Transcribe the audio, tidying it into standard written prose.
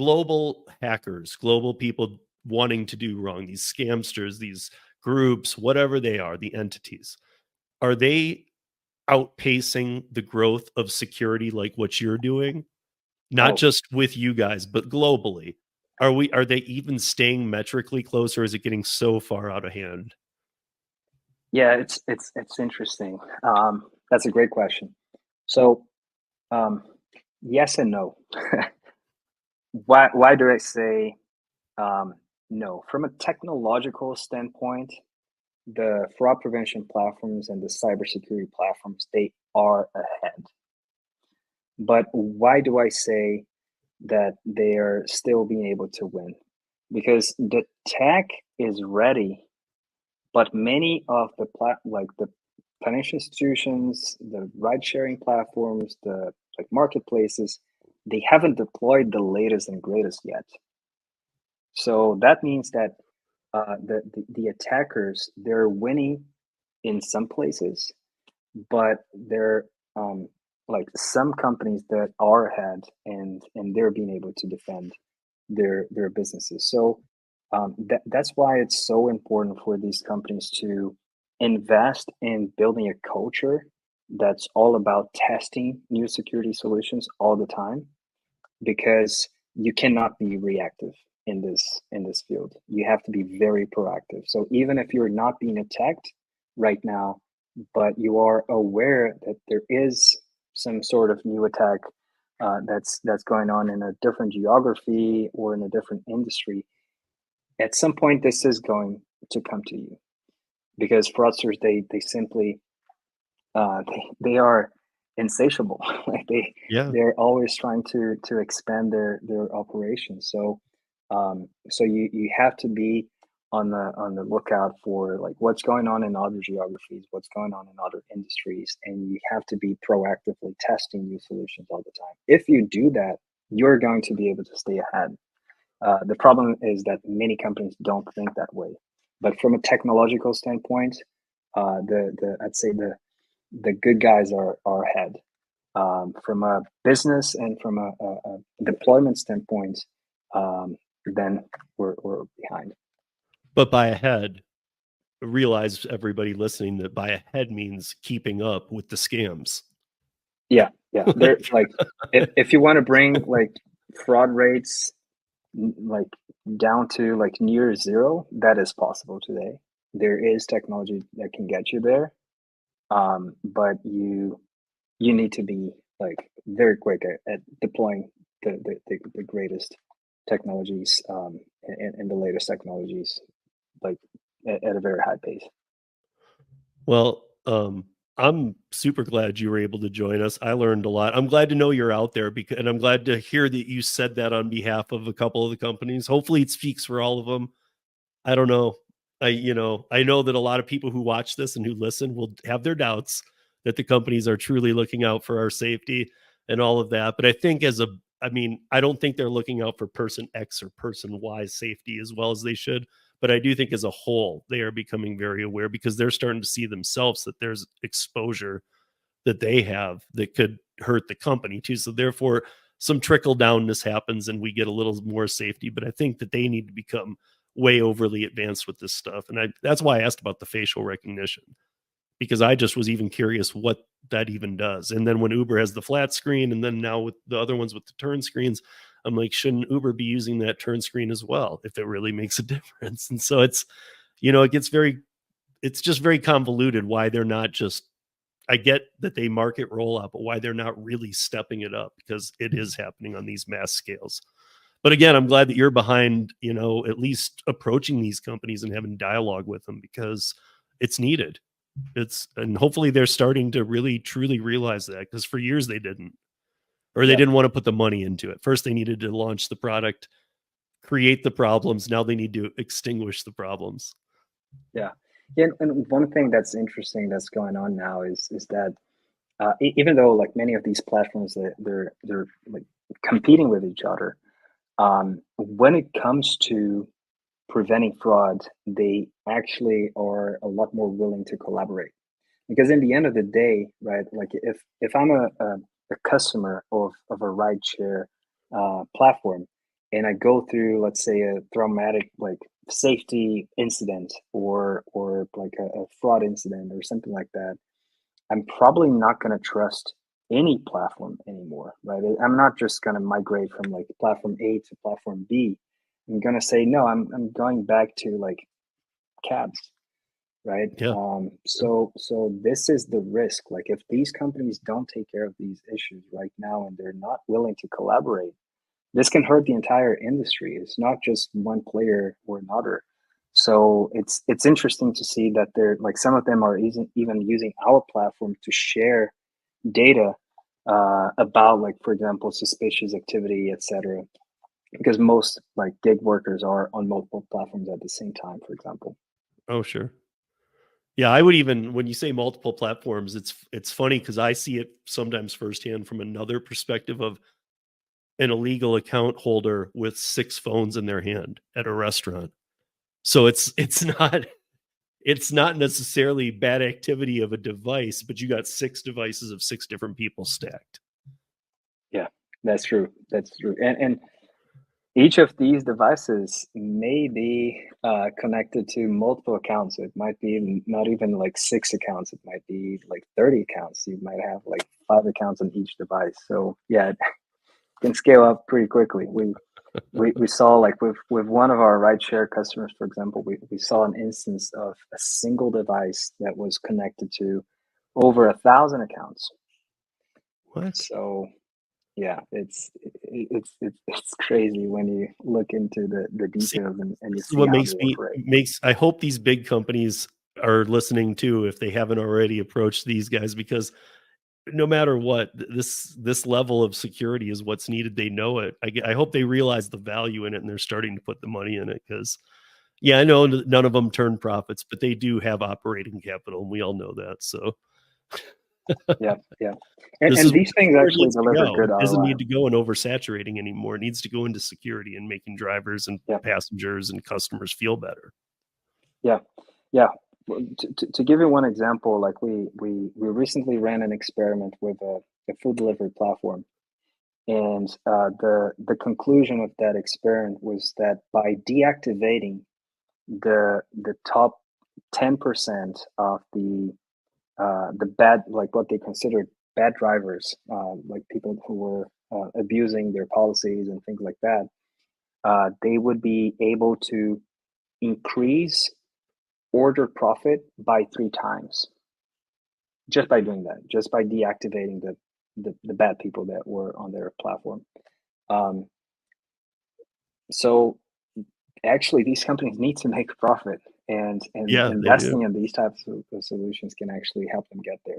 global hackers, global people wanting to do wrong, these scamsters, these groups, whatever they are, the entities, are they outpacing the growth of security like what you're doing? Not Oh, just with you guys, but globally. Are they even staying metrically close, or is it getting so far out of hand? yeah, it's interesting. That's a great question. So, um, yes and no. Why do I say um, no? From a technological standpoint, the fraud prevention platforms and the cybersecurity platforms, they are ahead. But why do I say that they are still being able to win? Because the tech is ready, but many of the like the financial institutions, the ride sharing platforms, the like marketplaces, they haven't deployed the latest and greatest yet. So that means that the attackers, they're winning in some places, but there like some companies that are ahead, and they're being able to defend their businesses. So that's why it's so important for these companies to invest in building a culture that's all about testing new security solutions all the time, because you cannot be reactive in this field. You have to be very proactive. So even if you're not being attacked right now, but you are aware that there is some sort of new attack that's going on in a different geography or in a different industry, at some point this is going to come to you, because fraudsters, they simply they are insatiable. Like Yeah. they're always trying to expand their operations. So so you have to be on the lookout for like what's going on in other geographies, what's going on in other industries, and you have to be proactively testing new solutions all the time. If you do that, you're going to be able to stay ahead. The problem is that many companies don't think that way. But from a technological standpoint, the I'd say the good guys are ahead. From a business and from a deployment standpoint, then we're behind. But by ahead, realize everybody listening that by ahead means keeping up with the scams. Yeah, yeah. They're like, if you want to bring like fraud rates like down to like near zero, that is possible today. There is technology that can get you there, but you need to be like very quick at deploying the greatest technologies and the latest technologies, like at a very high pace. Well, I'm super glad you were able to join us. I learned a lot. I'm glad to know you're out there, because, and I'm glad to hear that you said that on behalf of a couple of the companies. Hopefully, it speaks for all of them. I don't know. I know that a lot of people who watch this and who listen will have their doubts that the companies are truly looking out for our safety and all of that. But I think I don't think they're looking out for person X or person Y's safety as well as they should. But I do think as a whole, they are becoming very aware, because they're starting to see themselves that there's exposure that they have that could hurt the company too. So therefore, some trickle downness happens and we get a little more safety. But I think that they need to become way overly advanced with this stuff. And that's why I asked about the facial recognition, because I just was even curious what that even does. And then when Uber has the flat screen, and then now with the other ones with the turn screens, I'm like, shouldn't Uber be using that turn screen as well if it really makes a difference? And so it's just very convoluted why they're not just, I get that they market rollout, but why they're not really stepping it up, because it is happening on these mass scales. But again, I'm glad that you're behind, at least approaching these companies and having dialogue with them, because it's needed. And hopefully they're starting to really truly realize that, because for years they didn't, or they Yeah, didn't want to put the money into it. First, they needed to launch the product, create the problems. Now they need to extinguish the problems. yeah, yeah. And one thing that's interesting that's going on now is that even though like many of these platforms, they're like competing with each other, when it comes to preventing fraud, they actually are a lot more willing to collaborate. Because in the end of the day, right, like if I'm a customer of a rideshare platform, and I go through, let's say, a traumatic like safety incident or like a fraud incident or something like that, I'm probably not going to trust any platform anymore, right? I'm not just going to migrate from like platform A to platform B. I'm going to say no. I'm going back to like cabs, right? Yeah. So this is the risk. Like if these companies don't take care of these issues right now and they're not willing to collaborate, this can hurt the entire industry. It's not just one player or another. So it's interesting to see that they're like some of them are even using our platform to share data about like for example suspicious activity, etc. Because most like gig workers are on multiple platforms at the same time, for example. Oh, sure. Yeah, I would even when you say multiple platforms, it's funny because I see it sometimes firsthand from another perspective of an illegal account holder with 6 phones in their hand at a restaurant. So it's not necessarily bad activity of a device, but you got 6 devices of 6 different people stacked. Yeah, that's true. That's true. And each of these devices may be connected to multiple accounts. It might be not even like 6 accounts. It might be like 30 accounts. You might have like 5 accounts on each device. So yeah, it can scale up pretty quickly. We saw like with one of our rideshare customers, for example, we saw an instance of a single device that was connected to over 1,000 accounts. What? So yeah, it's crazy when you look into the See, details and you this is see what how they operate. makes I hope these big companies are listening too if they haven't already approached these guys because no matter what, this level of security is what's needed. They know it. I hope they realize the value in it and they're starting to put the money in it because yeah, I know none of them turn profits, but they do have operating capital, and we all know that. So Yeah, yeah, this and is these things where it actually needs to deliver go. good It doesn't ROI. need to go in oversaturating anymore. It needs to go into security and making drivers and Yeah, passengers and customers feel better. yeah, yeah. Well, to give you one example, like we recently ran an experiment with a food delivery platform, and the conclusion of that experiment was that by deactivating the top 10% of the bad, like what they considered bad drivers, like people who were abusing their policies and things like that, they would be able to increase order profit by 3 times just by doing that, just by deactivating the bad people that were on their platform. Um, so actually, these companies need to make a profit, and Yeah, they do. investing in these types of solutions can actually help them get there.